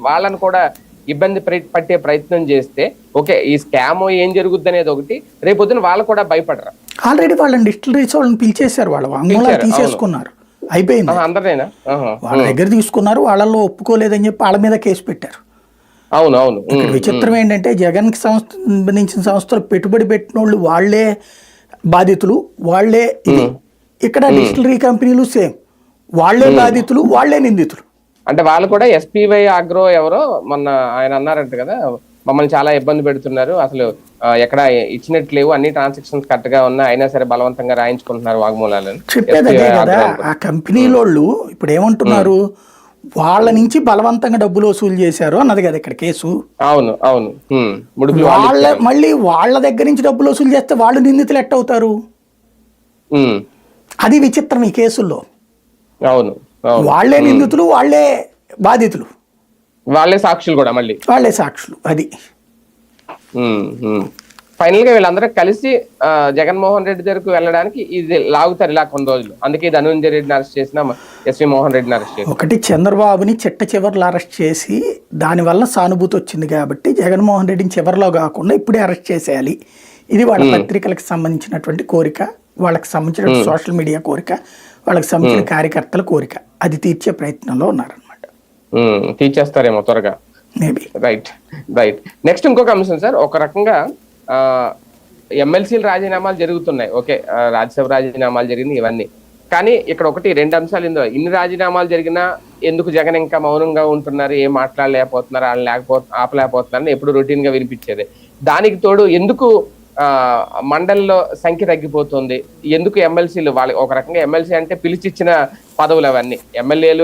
వాళ్ళని కూడా ఇబ్బంది పట్టే ప్రయత్నం చేస్తే ఓకే ఈ స్కామ్ ఏం జరుగుద్ది అనేది ఒకటి, రేపొద్దున వాళ్ళు కూడా భయపడరు. ఆల్రెడీ వాళ్ళని డిస్టిలరీస్ వాళ్ళని పిలిచేశారు, వాళ్ళ వాంగ్మూలాలు తీసేసుకున్నారు, అయిపోయింది. అందరినైనా వాళ్ళ దగ్గర తీసుకున్నారు, వాళ్ళలో ఒప్పుకోలేదని చెప్పి వాళ్ళ మీద కేసు పెట్టారు. అవును అవును. ఇక్కడ విచిత్రం ఏంటంటే జగన్ కి సంబంధించిన సంస్థలు పెట్టుబడి పెట్టిన వాళ్ళు వాళ్ళే బాధితులు, వాళ్ళే ఇది. ఇక్కడ డిస్టిలరీ కంపెనీలు సేమ్, వాళ్ళే బాధితులు, వాళ్ళే నిందితులు. అంటే వాళ్ళు కూడా ఎస్పీవై ఆగ్రో ఎవరో మొన్న ఆయన అన్నారంట కదా, మమ్మల్ని చాలా ఇబ్బంది పెడుతున్నారు, అసలు ఎక్కడ ఇచ్చినట్టు లేవు, అన్ని ట్రాన్సాక్షన్స్ కరెక్ట్ గా ఉన్నా అయినా సరే బలవంతంగా రాయించుకుంటున్నారు వాగ్మూలాలను. చెప్పేది అదే కదా, ఆ కంపెనీలోళ్ళు ఇప్పుడు ఏమంటున్నారు, వాళ్ళ నుంచి బలవంతంగా డబ్బులు వసూలు చేశారు అన్నది కదా ఇక్కడ కేసు. అవును అవును. వాళ్ళ మళ్ళీ వాళ్ళ దగ్గర నుంచి డబ్బులు వసూలు చేస్తే వాళ్ళు నిందితులు ఎట్ట అవుతారు? అది విచిత్రం ఈ కేసుల్లో. అవును, వాళ్ళే నిందితులు, వాళ్ళే బాధితులు, వాళ్ళే సాక్షులు కూడా, మళ్ళీ వాళ్ళే సాక్షులు. అది ఫైనల్ గా వీళ్ళందరూ కలిసి జగన్మోహన్ రెడ్డి దగ్గరకు వెళ్ళడానికి ఇది లాగుతారు ఇలా కొన్ని రోజులు. అందుకే ధనంజయ రెడ్డిని అరెస్ట్ చేసిన, ఎస్వి మోహన్ రెడ్డిని అరెస్ట్ చేసి, ఒకటి చంద్రబాబుని చిట్ట చివరిలో అరెస్ట్ చేసి దానివల్ల సానుభూతి వచ్చింది కాబట్టి జగన్మోహన్ రెడ్డిని చివరిలో కాకుండా ఇప్పుడే అరెస్ట్ చేసేయాలి. ఇది వాళ్ళ పత్రికలకు సంబంధించినటువంటి కోరిక, వాళ్ళకి సంబంధించిన సోషల్ మీడియా కోరిక, వాళ్ళకి సంబంధించిన కార్యకర్తల కోరిక. అది తీర్చే ప్రయత్నంలో ఉన్నారనమాట. తీర్చేస్తారేమో త్వరగా మేబీ. Right right. నెక్స్ట్ ఇంకొక అంశం సార్, ఒక రకంగా ఎమ్మెల్సీలు రాజీనామాలు జరుగుతున్నాయి, ఓకే రాజ్యసభ రాజీనామాలు జరిగింది ఇవన్నీ, కానీ ఇక్కడ ఒకటి రెండు అంశాలు ఇందులో, ఇన్ని రాజీనామాలు జరిగినా ఎందుకు జగన్ ఇంకా మౌనంగా ఉంటున్నారు, ఏం మాట్లాడలేకపోతున్నారు, వాళ్ళు ఆపలేకపోతున్నారని ఎప్పుడు రొటీన్ గా వినిపించేది. దానికి తోడు ఎందుకు మండలిలో సంఖ్య తగ్గిపోతుంది, ఎందుకు ఎమ్మెల్సీలు వాళ్ళ ఒక రకంగా ఎమ్మెల్సీ అంటే పిలిచిచ్చిన పదవులు అవన్నీ, ఎమ్మెల్యేలు